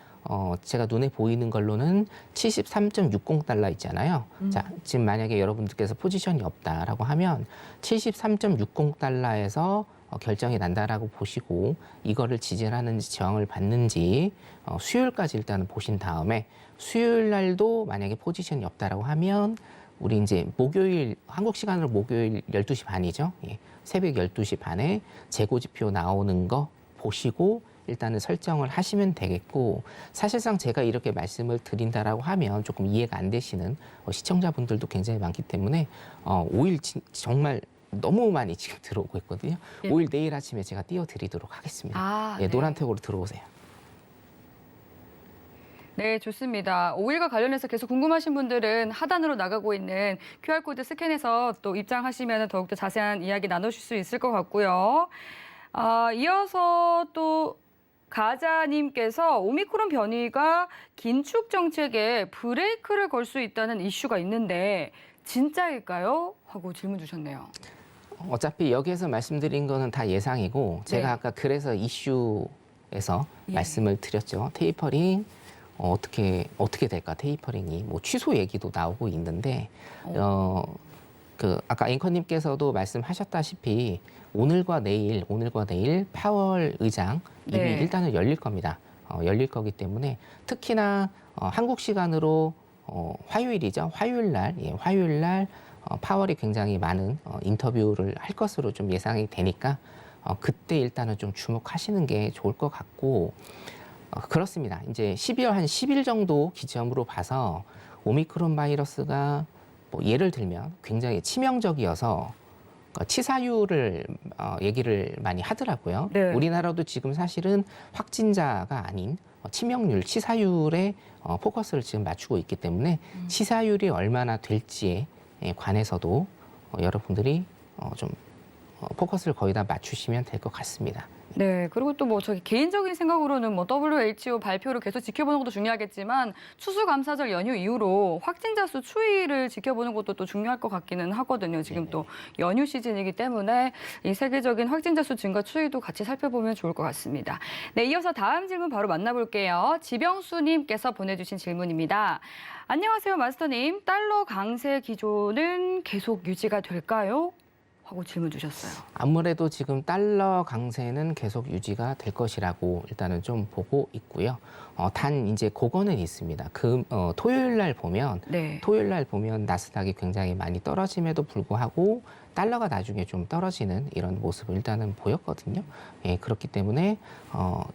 제가 눈에 보이는 걸로는 73.60달러 있잖아요. 자, 지금 만약에 여러분들께서 포지션이 없다라고 하면 73.60달러에서 결정이 난다라고 보시고 이거를 지지를 하는지 저항을 받는지 수요일까지 일단은 보신 다음에 수요일 날도 만약에 포지션이 없다라고 하면 우리 이제 목요일 한국 시간으로 목요일 12시 반이죠. 예, 새벽 12시 반에 재고 지표 나오는 거 보시고 일단은 설정을 하시면 되겠고, 사실상 제가 이렇게 말씀을 드린다라고 하면 조금 이해가 안 되시는 시청자분들도 굉장히 많기 때문에 오일 정말 너무 많이 지금 들어오고 있거든요. 예. 오일 내일 아침에 제가 띄워드리도록 하겠습니다. 네. 노란택으로 들어오세요. 네, 좋습니다. 오일과 관련해서 계속 궁금하신 분들은 하단으로 나가고 있는 QR코드 스캔해서 또 입장하시면 더욱더 자세한 이야기 나누실 수 있을 것 같고요. 이어서 또 가자님께서 오미크론 변이가 긴축 정책에 브레이크를 걸 수 있다는 이슈가 있는데 진짜일까요? 하고 질문 주셨네요. 어차피 여기에서 말씀드린 거는 다 예상이고 제가 네. 아까 그래서 이슈에서 예. 말씀을 드렸죠. 테이퍼링 어떻게 될까? 테이퍼링이 뭐 취소 얘기도 나오고 있는데 아까 앵커님께서도 말씀하셨다시피 오늘과 내일 파월 의장 입이 네. 일단은 열릴 겁니다. 열릴 거기 때문에 특히나 한국 시간으로 화요일이죠. 화요일 날 파월이 굉장히 많은 인터뷰를 할 것으로 좀 예상이 되니까 그때 일단은 좀 주목하시는 게 좋을 것 같고 그렇습니다. 이제 12월 한 10일 정도 기점으로 봐서 오미크론 바이러스가 뭐 예를 들면 굉장히 치명적이어서 치사율을 얘기를 많이 하더라고요. 네. 우리나라도 지금 사실은 확진자가 아닌 치명률, 치사율에 포커스를 지금 맞추고 있기 때문에 치사율이 얼마나 될지에 관해서도 여러분들이 좀 포커스를 거의 다 맞추시면 될 것 같습니다. 네, 그리고 또 뭐 저기 개인적인 생각으로는 뭐 WHO 발표를 계속 지켜보는 것도 중요하겠지만 추수감사절 연휴 이후로 확진자 수 추이를 지켜보는 것도 또 중요할 것 같기는 하거든요. 지금 또 연휴 시즌이기 때문에 이 세계적인 확진자 수 증가 추이도 같이 살펴보면 좋을 것 같습니다. 네, 이어서 다음 질문 바로 만나볼게요. 지병수님께서 보내주신 질문입니다. 안녕하세요, 마스터님. 달러 강세 기조는 계속 유지가 될까요? 하고 질문 주셨어요. 아무래도 지금 달러 강세는 계속 유지가 될 것이라고 일단은 좀 보고 있고요. 단 이제 그거는 있습니다. 토요일 날 보면 네. 나스닥이 굉장히 많이 떨어짐에도 불구하고 달러가 나중에 좀 떨어지는 이런 모습을 일단은 보였거든요. 예, 그렇기 때문에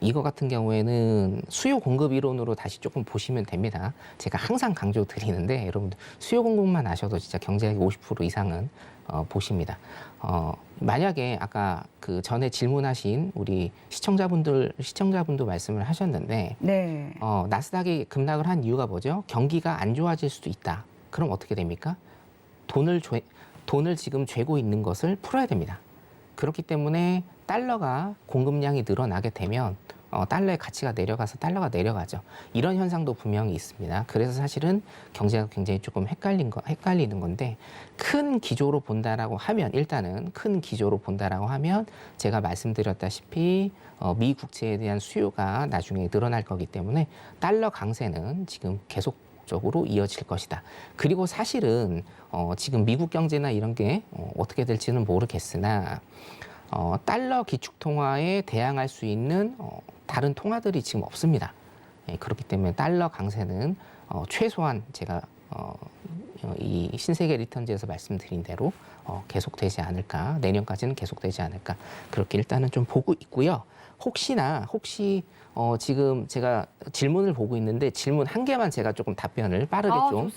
이거 같은 경우에는 수요 공급 이론으로 다시 조금 보시면 됩니다. 제가 항상 강조드리는데 여러분들 수요 공급만 아셔도 진짜 경제학이 50% 이상은 만약에 아까 그 전에 질문하신 우리 시청자분도 말씀을 하셨는데 네. 나스닥이 급락을 한 이유가 뭐죠? 경기가 안 좋아질 수도 있다. 그럼 어떻게 됩니까? 돈을 지금 죄고 있는 것을 풀어야 됩니다. 그렇기 때문에 달러가 공급량이 늘어나게 되면 달러의 가치가 내려가서 달러가 내려가죠. 이런 현상도 분명히 있습니다. 그래서 사실은 경제가 굉장히 조금 헷갈리는 건데 큰 기조로 본다라고 하면 제가 말씀드렸다시피 미 국채에 대한 수요가 나중에 늘어날 거기 때문에 달러 강세는 지금 계속적으로 이어질 것이다. 그리고 사실은 지금 미국 경제나 이런 게 어떻게 될지는 모르겠으나 달러 기축 통화에 대항할 수 있는 다른 통화들이 지금 없습니다. 예, 그렇기 때문에 달러 강세는 최소한 제가 이 신세계 리턴즈에서 말씀드린 대로 계속되지 않을까, 내년까지는 계속되지 않을까 그렇게 일단은 좀 보고 있고요. 혹시 지금 제가 질문을 보고 있는데 질문 한 개만 제가 조금 답변을 빠르게 좀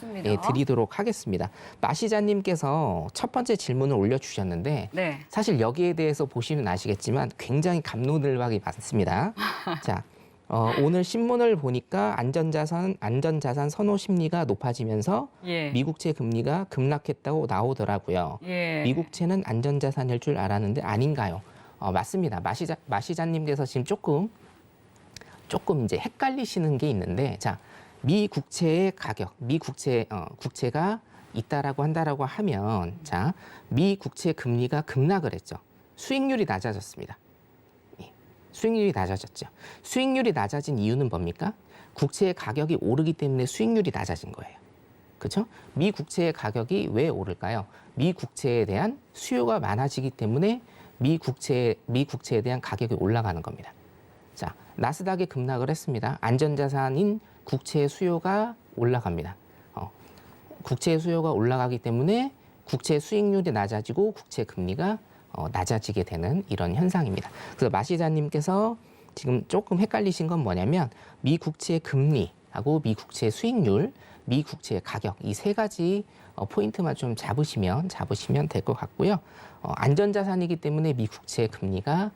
드리도록 하겠습니다. 마시자님께서 첫 번째 질문을 올려주셨는데 네. 사실 여기에 대해서 보시면 아시겠지만 굉장히 갑론을박이 많습니다. 자, 오늘 신문을 보니까 안전자산 선호 심리가 높아지면서 예. 미국채 금리가 급락했다고 나오더라고요. 예. 미국채는 안전자산일 줄 알았는데 아닌가요? 맞습니다. 마시자님께서 지금 조금 이제 헷갈리시는 게 있는데, 자, 미 국채의 가격, 국채가 있다라고 한다라고 하면, 자, 미 국채 금리가 급락을 했죠. 수익률이 낮아졌습니다. 예, 수익률이 낮아졌죠. 수익률이 낮아진 이유는 뭡니까? 국채의 가격이 오르기 때문에 수익률이 낮아진 거예요. 그렇죠? 미 국채의 가격이 왜 오를까요? 미 국채에 대한 수요가 많아지기 때문에 미 국채에 대한 가격이 올라가는 겁니다. 자, 나스닥이 급락을 했습니다. 안전자산인 국채의 수요가 올라갑니다. 국채의 수요가 올라가기 때문에 국채 수익률이 낮아지고 국채 금리가 낮아지게 되는 이런 현상입니다. 그래서 마시자님께서 지금 조금 헷갈리신 건 뭐냐면 미 국채 금리하고 미 국채 수익률, 미 국채의 가격 이 세 가지 포인트만 좀 잡으시면 될 것 같고요. 안전자산이기 때문에 미 국채 금리가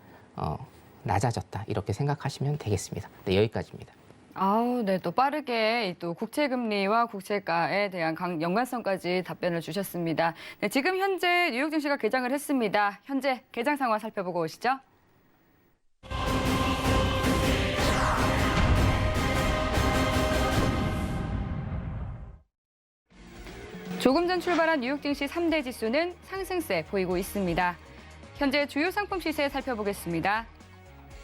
낮아졌다 이렇게 생각하시면 되겠습니다. 네, 여기까지입니다. 네, 또 빠르게 또 국채금리와 국채가에 대한 연관성까지 답변을 주셨습니다. 네, 지금 현재 뉴욕 증시가 개장을 했습니다. 현재 개장 상황 살펴보고 오시죠. 조금 전 출발한 뉴욕 증시 3대 지수는 상승세 보이고 있습니다. 현재 주요 상품 시세 살펴보겠습니다.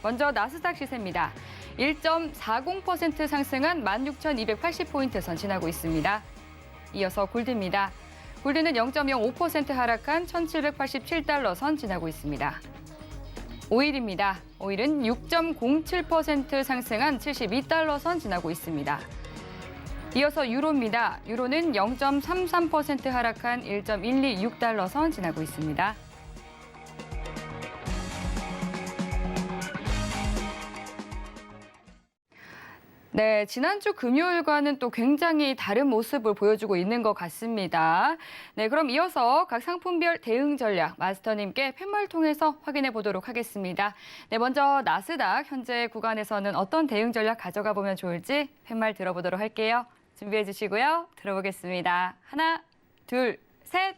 먼저 나스닥 시세입니다. 1.40% 상승한 16,280포인트 선 지나고 있습니다. 이어서 골드입니다. 골드는 0.05% 하락한 1,787달러 선 지나고 있습니다. 오일입니다. 오일은 6.07% 상승한 72달러 선 지나고 있습니다. 이어서 유로입니다. 유로는 0.33% 하락한 1.126달러 선 지나고 있습니다. 네, 지난주 금요일과는 또 굉장히 다른 모습을 보여주고 있는 것 같습니다. 네, 그럼 이어서 각 상품별 대응 전략 마스터님께 팻말 통해서 확인해 보도록 하겠습니다. 네, 먼저 나스닥 현재 구간에서는 어떤 대응 전략 가져가 보면 좋을지 팻말 들어보도록 할게요. 준비해 주시고요. 들어보겠습니다. 하나, 둘, 셋.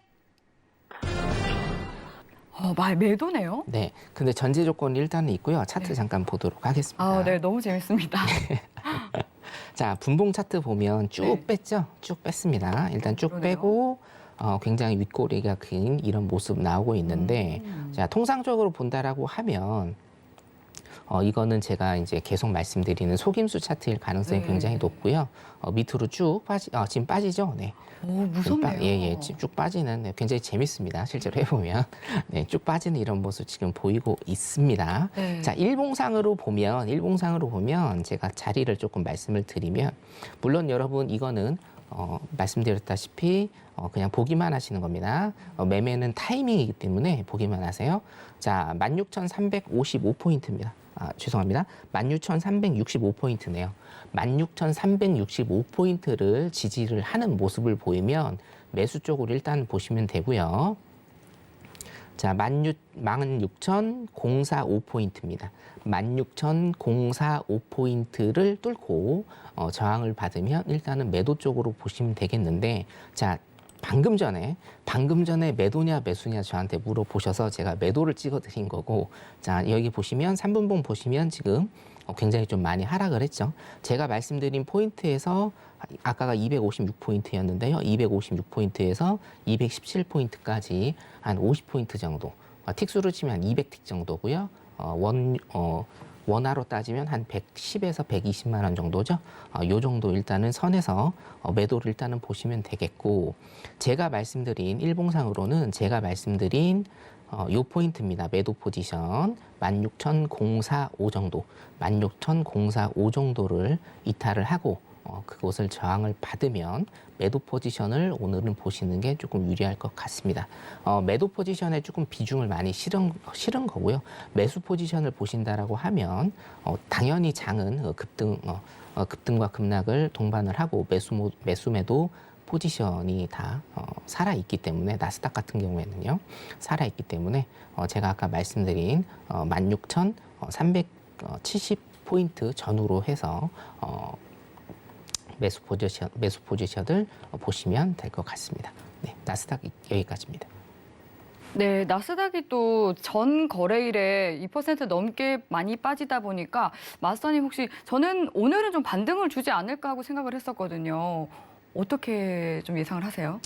말 매도네요. 네, 근데 전제 조건이 일단은 있고요. 차트 네. 잠깐 보도록 하겠습니다. 네, 너무 재밌습니다. 자, 분봉 차트 보면 쭉 네. 뺐죠? 쭉 뺐습니다. 일단 쭉 그러네요. 빼고 굉장히 윗꼬리가 긴 이런 모습 나오고 있는데 자, 통상적으로 본다라고 하면 이거는 제가 이제 계속 말씀드리는 속임수 차트일 가능성이 네. 굉장히 높고요. 밑으로 쭉 지금 빠지죠? 네. 무섭네요. 예, 쭉 빠지는 네, 굉장히 재밌습니다. 실제로 해보면 네, 쭉 빠지는 이런 모습 지금 보이고 있습니다. 네. 자, 일봉상으로 보면 제가 자리를 조금 말씀을 드리면 물론 여러분 이거는 말씀드렸다시피 그냥 보기만 하시는 겁니다. 매매는 타이밍이기 때문에 보기만 하세요. 자, 16,355포인트입니다. 죄송합니다. 16,365포인트네요. 16,365포인트를 지지를 하는 모습을 보이면 매수 쪽으로 일단 보시면 되고요. 자, 16,045포인트입니다. 16,045포인트를 뚫고 저항을 받으면 일단은 매도 쪽으로 보시면 되겠는데, 자, 방금 전에 매도냐 매수냐 저한테 물어보셔서 제가 매도를 찍어드린 거고, 자, 여기 보시면 3분봉 보시면 지금 굉장히 좀 많이 하락을 했죠. 제가 말씀드린 포인트에서 아까가 256포인트였는데요. 256포인트에서 217포인트까지 한 50포인트 정도, 틱수로 치면 한 200틱 정도고요. 원화로 따지면 한 110에서 120만 원 정도죠. 요 정도 일단은 선에서 매도를 일단은 보시면 되겠고, 제가 말씀드린 일봉상으로는 제가 말씀드린 요 포인트입니다. 매도 포지션 16,045 정도, 16,045 정도를 이탈을 하고 그곳을 저항을 받으면 매도 포지션을 오늘은 보시는 게 조금 유리할 것 같습니다. 매도 포지션에 조금 비중을 많이 실은 거고요. 매수 포지션을 보신다라고 하면 당연히 장은 급등과 급락을 동반을 하고 매수 매도 포지션이 다 살아있기 때문에, 나스닥 같은 경우에는요, 살아있기 때문에 제가 아까 말씀드린 16,370포인트 전후로 해서 매수 포지션을 보시면 될 것 같습니다. 네, 나스닥 여기까지입니다. 네, 나스닥이 또 전 거래일에 2% 넘게 많이 빠지다 보니까 마스터님 혹시 저는 오늘은 좀 반등을 주지 않을까 하고 생각을 했었거든요. 어떻게 좀 예상을 하세요?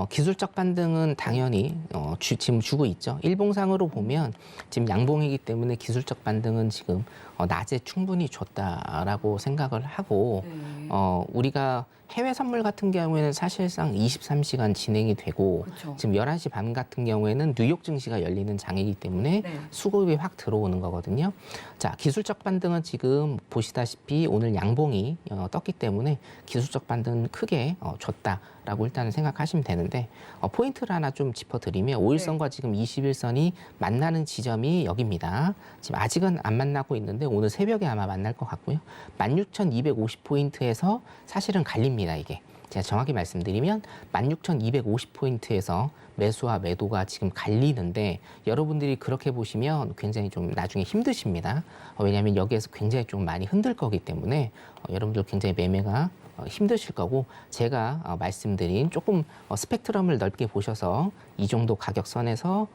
기술적 반등은 당연히 지금 주고 있죠. 일봉상으로 보면 지금 양봉이기 때문에 기술적 반등은 지금 낮에 충분히 줬다라고 생각을 하고, 네. 우리가 해외 선물 같은 경우에는 사실상 23시간 진행이 되고, 그렇죠. 지금 11시 반 같은 경우에는 뉴욕 증시가 열리는 장이기 때문에 네. 수급이 수급이 확 들어오는 거거든요. 자, 기술적 반등은 지금 보시다시피 오늘 양봉이 떴기 때문에 기술적 반등은 크게 줬다라고 일단은 생각하시면 되는데, 포인트를 하나 좀 짚어드리면 5일선과 지금 21선이 만나는 지점이 여기입니다. 지금 아직은 안 만나고 있는데 오늘 새벽에 아마 만날 것 같고요. 16,250포인트에서 사실은 갈립니다, 이게. 제가 정확히 말씀드리면 16,250포인트에서 매수와 매도가 지금 갈리는데, 여러분들이 그렇게 보시면 굉장히 좀 나중에 힘드십니다. 왜냐하면 여기에서 굉장히 좀 많이 흔들 거기 때문에 여러분들 굉장히 매매가 힘드실 거고, 제가 말씀드린 조금 스펙트럼을 넓게 보셔서 이 정도 가격선에서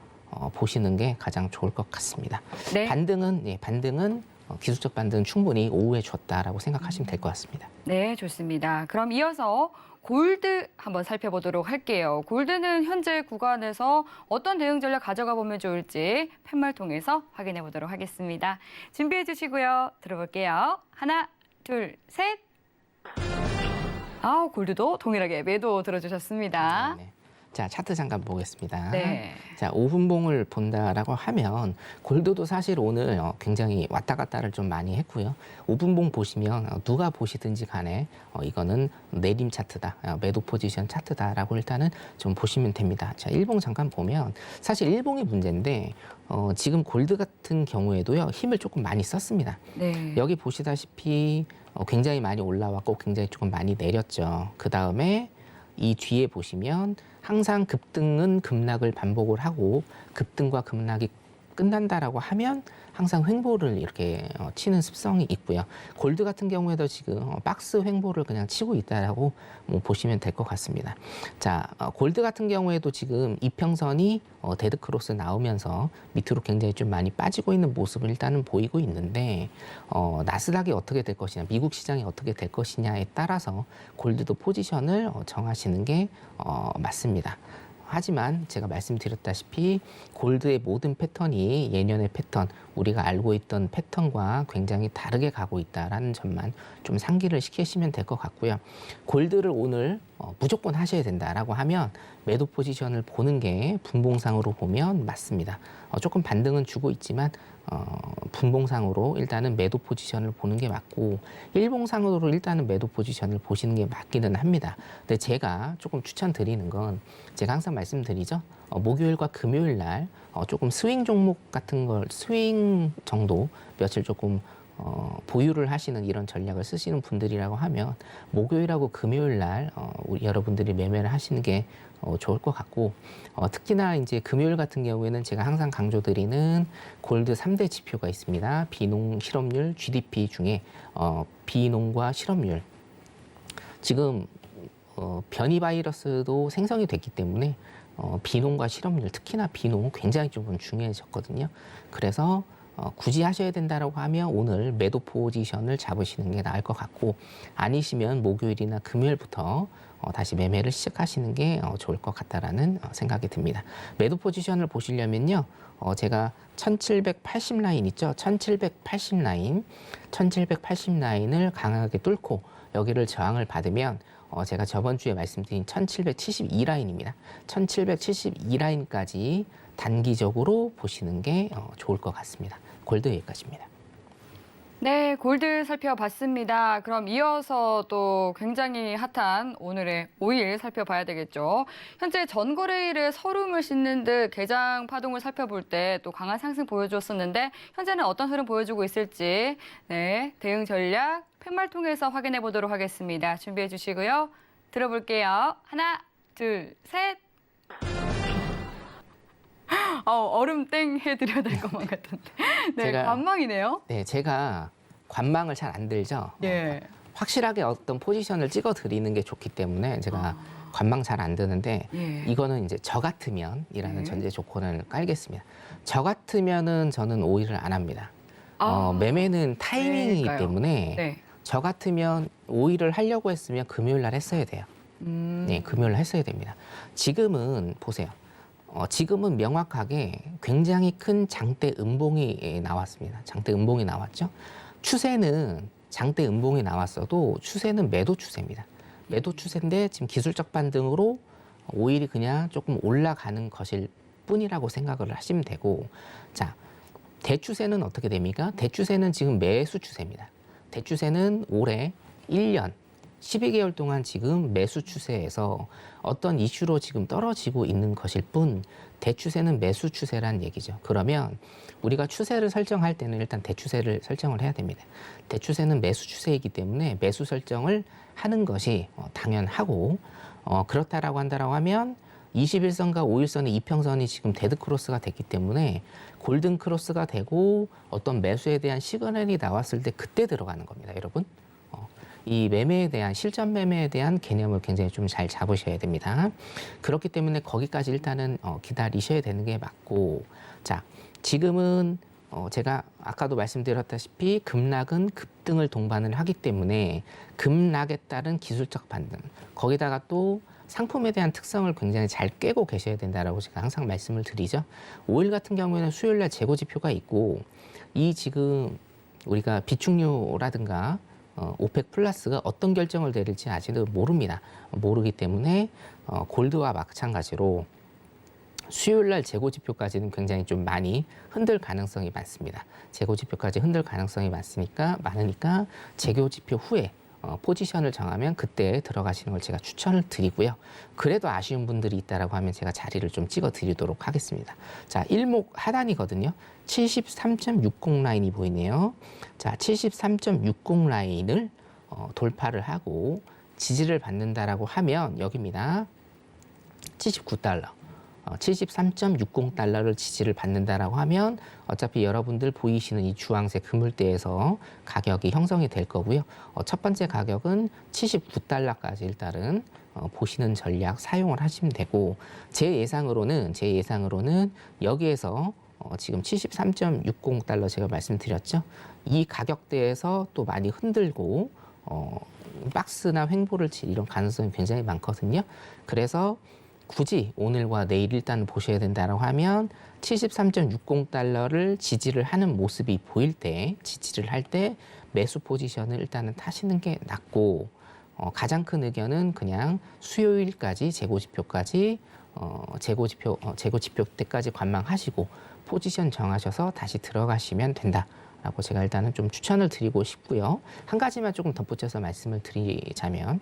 보시는 게 가장 좋을 것 같습니다. 네. 반등은 기술적 반등 충분히 오후에 줬다라고 생각하시면 될 것 같습니다. 네, 좋습니다. 그럼 이어서 골드 한번 살펴보도록 할게요. 골드는 현재 구간에서 어떤 대응 전략 가져가 보면 좋을지 팻말 통해서 확인해 보도록 하겠습니다. 준비해 주시고요. 들어볼게요. 하나, 둘, 셋. 골드도 동일하게 매도 들어주셨습니다. 네. 자, 차트 잠깐 보겠습니다. 네. 자, 5분봉을 본다라고 하면 골드도 사실 오늘 굉장히 왔다 갔다를 좀 많이 했고요. 5분봉 보시면 누가 보시든지 간에 이거는 내림 차트다, 매도 포지션 차트다라고 일단은 좀 보시면 됩니다. 자, 일봉 잠깐 보면 사실 일봉이 문제인데 지금 골드 같은 경우에도요, 힘을 조금 많이 썼습니다. 네. 여기 보시다시피 굉장히 많이 올라왔고 굉장히 조금 많이 내렸죠. 그 다음에 이 뒤에 보시면 항상 급등은 급락을 반복을 하고 급등과 급락이 끝난다라고 하면 항상 횡보를 이렇게 치는 습성이 있고요. 골드 같은 경우에도 지금 박스 횡보를 그냥 치고 있다라고 보시면 될 것 같습니다. 자, 골드 같은 경우에도 지금 이평선이 데드 크로스 나오면서 밑으로 굉장히 좀 많이 빠지고 있는 모습을 일단은 보이고 있는데 나스닥이 어떻게 될 것이냐, 미국 시장이 어떻게 될 것이냐에 따라서 골드도 포지션을 정하시는 게 맞습니다. 하지만 제가 말씀드렸다시피 골드의 모든 패턴이 예년의 패턴, 우리가 알고 있던 패턴과 굉장히 다르게 가고 있다라는 점만 좀 상기를 시키시면 될 것 같고요. 골드를 오늘 무조건 하셔야 된다라고 하면 매도 포지션을 보는 게 분봉상으로 보면 맞습니다. 조금 반등은 주고 있지만 분봉상으로 일단은 매도 포지션을 보는 게 맞고 일봉상으로 일단은 매도 포지션을 보시는 게 맞기는 합니다. 근데 제가 조금 추천드리는 건 제가 항상 말씀드리죠. 목요일과 금요일 날 조금 스윙 종목 같은 걸 스윙 정도 며칠 조금 보유를 하시는 이런 전략을 쓰시는 분들이라고 하면 목요일하고 금요일 날 우리 여러분들이 매매를 하시는 게 좋을 것 같고 특히나 이제 금요일 같은 경우에는 제가 항상 강조드리는 골드 3대 지표가 있습니다. 비농 실업률, GDP 중에 비농과 실업률 지금 변이 바이러스도 생성이 됐기 때문에 비농과 실업률, 특히나 비농 굉장히 좀 중요해졌거든요. 그래서 굳이 하셔야 된다라고 하면 오늘 매도 포지션을 잡으시는 게 나을 것 같고 아니시면 목요일이나 금요일부터 다시 매매를 시작하시는 게 좋을 것 같다라는 생각이 듭니다. 매도 포지션을 보시려면요. 제가 1780 라인 있죠. 1780 라인, 1780 라인을 강하게 뚫고 여기를 저항을 받으면 제가 저번 주에 말씀드린 1772 라인입니다. 1772 라인까지 단기적으로 보시는 게 좋을 것 같습니다. 골드 여기까지입니다. 네, 골드 살펴봤습니다. 그럼 이어서 또 굉장히 핫한 오늘의 오일 살펴봐야 되겠죠. 현재 전거래일에 서름을 싣는 듯 개장 파동을 살펴볼 때 또 강한 상승 보여주었었는데 현재는 어떤 흐름 보여주고 있을지 네, 대응 전략 팻말 통해서 확인해 보도록 하겠습니다. 준비해 주시고요. 들어볼게요. 하나, 둘, 셋. 얼음 땡 해드려야 될 것만 같은데. 네, 관망이네요. 네, 제가 관망을 잘 안 들죠. 예. 확실하게 어떤 포지션을 찍어 드리는 게 좋기 때문에 제가 관망 잘 안 드는데 예. 이거는 이제 저 같으면이라는 네. 전제 조건을 깔겠습니다. 저 같으면은 저는 오일을 안 합니다. 매매는 타이밍이기 그러니까요. 때문에 네. 저 같으면 오일을 하려고 했으면 금요일 날 했어야 돼요. 네, 금요일 날 했어야 됩니다. 지금은 보세요. 지금은 명확하게 굉장히 큰 장대 음봉이 나왔습니다. 장대 음봉이 나왔죠. 추세는 장대 음봉이 나왔어도 추세는 매도 추세입니다. 매도 추세인데 지금 기술적 반등으로 오일이 그냥 조금 올라가는 것일 뿐이라고 생각을 하시면 되고 자, 대추세는 어떻게 됩니까? 대추세는 지금 매수 추세입니다. 대추세는 올해 1년 12개월 동안 지금 매수 추세에서 어떤 이슈로 지금 떨어지고 있는 것일 뿐 대추세는 매수 추세란 얘기죠. 그러면 우리가 추세를 설정할 때는 일단 대추세를 설정을 해야 됩니다. 대추세는 매수 추세이기 때문에 매수 설정을 하는 것이 당연하고 그렇다라고 한다라고 하면 21선과 5일선의 이평선이 지금 데드 크로스가 됐기 때문에 골든 크로스가 되고 어떤 매수에 대한 시그널이 나왔을 때 그때 들어가는 겁니다, 여러분. 이 매매에 대한 실전 매매에 대한 개념을 굉장히 좀 잘 잡으셔야 됩니다. 그렇기 때문에 거기까지 일단은 기다리셔야 되는 게 맞고 자 지금은 제가 아까도 말씀드렸다시피 급락은 급등을 동반을 하기 때문에 급락에 따른 기술적 반등, 거기다가 또 상품에 대한 특성을 굉장히 잘 꿰고 계셔야 된다라고 제가 항상 말씀을 드리죠. 5일 같은 경우에는 수요일 날 재고 지표가 있고 이 지금 우리가 비축유라든가 오펙 플러스가 어떤 결정을 내릴지 아직은 모릅니다. 모르기 때문에 골드와 마찬가지로 수요일 날 재고 지표까지는 굉장히 좀 많이 흔들 가능성이 많습니다. 재고 지표까지 흔들 가능성이 많으니까 재고 지표 후에 포지션을 정하면 그때 들어가시는 걸 제가 추천을 드리고요. 그래도 아쉬운 분들이 있다라고 하면 제가 자리를 좀 찍어 드리도록 하겠습니다. 자, 일목 하단이거든요. 73.60 라인이 보이네요. 자, 73.60 라인을 돌파를 하고 지지를 받는다라고 하면 여기입니다. 79달러. 73.60달러를 지지를 받는다라고 하면 어차피 여러분들 보이시는 이 주황색 그물대에서 가격이 형성이 될 거고요. 첫 번째 가격은 79달러까지 일단은 보시는 전략 사용을 하시면 되고 제 예상으로는 여기에서 지금 73.60달러 제가 말씀드렸죠. 이 가격대에서 또 많이 흔들고 박스나 횡보를 칠 이런 가능성이 굉장히 많거든요. 그래서 굳이 오늘과 내일 일단 보셔야 된다고 하면 73.60달러를 지지를 하는 모습이 보일 때, 지지를 할 때 매수 포지션을 일단은 타시는 게 낫고 가장 큰 의견은 그냥 수요일까지 재고지표까지 재고지표 때까지 관망하시고 포지션 정하셔서 다시 들어가시면 된다라고 제가 일단은 좀 추천을 드리고 싶고요. 한 가지만 조금 덧붙여서 말씀을 드리자면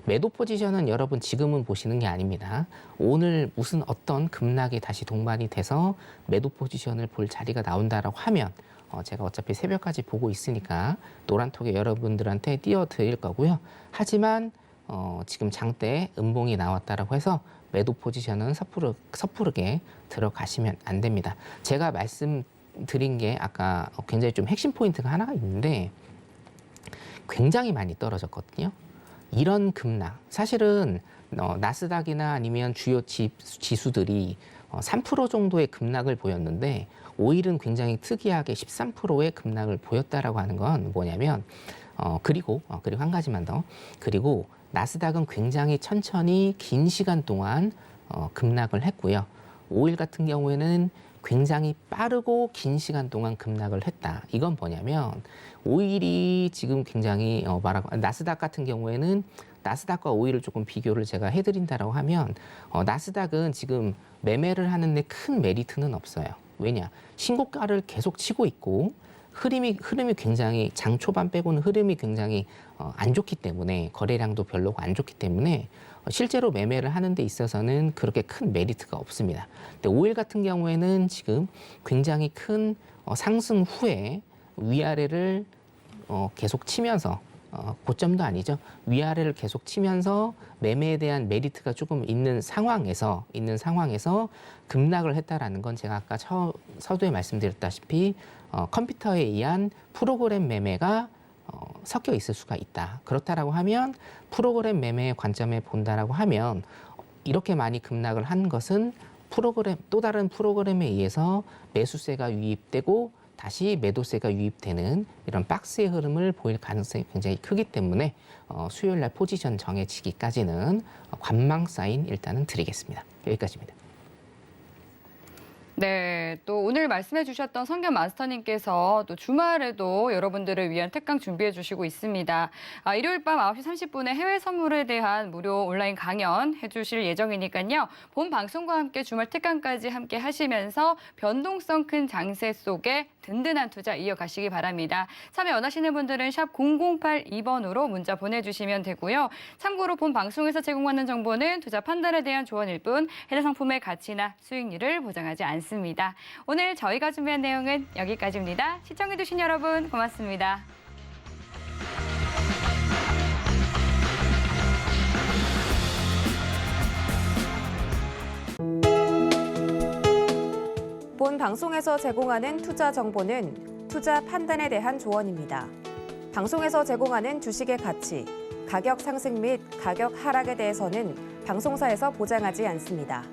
매도 포지션은 여러분 지금은 보시는 게 아닙니다. 오늘 무슨 어떤 급락이 다시 동반이 돼서 매도 포지션을 볼 자리가 나온다라고 하면 제가 어차피 새벽까지 보고 있으니까 노란톡에 여러분들한테 띄워드릴 거고요. 하지만 지금 장대 음봉이 나왔다라고 해서 매도 포지션은 섣부르게 들어가시면 안 됩니다. 제가 말씀드린 게 아까 굉장히 좀 핵심 포인트가 하나가 있는데 굉장히 많이 떨어졌거든요. 이런 급락, 사실은 나스닥이나 아니면 주요 지수들이 3% 정도의 급락을 보였는데 5일은 굉장히 특이하게 13%의 급락을 보였다라고 하는 건 뭐냐면 그리고 한 가지만 더, 그리고 나스닥은 굉장히 천천히 긴 시간 동안 급락을 했고요. 5일 같은 경우에는 굉장히 빠르고 긴 시간 동안 급락을 했다. 이건 뭐냐면 5일이 지금 굉장히 나스닥 같은 경우에는 나스닥과 5일을 조금 비교를 제가 해드린다라고 하면 나스닥은 지금 매매를 하는데 큰 메리트는 없어요. 왜냐? 신고가를 계속 치고 있고 흐름이 굉장히 장 초반 빼고는 흐름이 굉장히 안 좋기 때문에 거래량도 별로고 안 좋기 때문에 실제로 매매를 하는 데 있어서는 그렇게 큰 메리트가 없습니다. 근데 5일 같은 경우에는 지금 굉장히 큰 상승 후에 위아래를 계속 치면서 고점도 아니죠. 위아래를 계속 치면서 매매에 대한 메리트가 조금 있는 상황에서 급락을 했다라는 건 제가 아까 서두에 말씀드렸다시피 컴퓨터에 의한 프로그램 매매가 섞여 있을 수가 있다. 그렇다라고 하면 프로그램 매매의 관점에 본다라고 하면 이렇게 많이 급락을 한 것은 또 다른 프로그램에 의해서 매수세가 유입되고 다시 매도세가 유입되는 이런 박스의 흐름을 보일 가능성이 굉장히 크기 때문에 수요일 날 포지션 정해지기까지는 관망 사인 일단은 드리겠습니다. 여기까지입니다. 네, 또 오늘 말씀해 주셨던 성견 마스터님께서 또 주말에도 여러분들을 위한 특강 준비해 주시고 있습니다. 일요일 밤 9시 30분에 해외 선물에 대한 무료 온라인 강연 해주실 예정이니까요. 본 방송과 함께 주말 특강까지 함께 하시면서 변동성 큰 장세 속에 든든한 투자 이어가시기 바랍니다. 참여 원하시는 분들은 샵 0082번으로 문자 보내주시면 되고요. 참고로 본 방송에서 제공하는 정보는 투자 판단에 대한 조언일 뿐 해당 상품의 가치나 수익률을 보장하지 않습니다. 오늘 저희가 준비한 내용은 여기까지입니다. 시청해주신 여러분 고맙습니다. 본 방송에서 제공하는 투자 정보는 투자 판단에 대한 조언입니다. 방송에서 제공하는 주식의 가치, 가격 상승 및 가격 하락에 대해서는 방송사에서 보장하지 않습니다.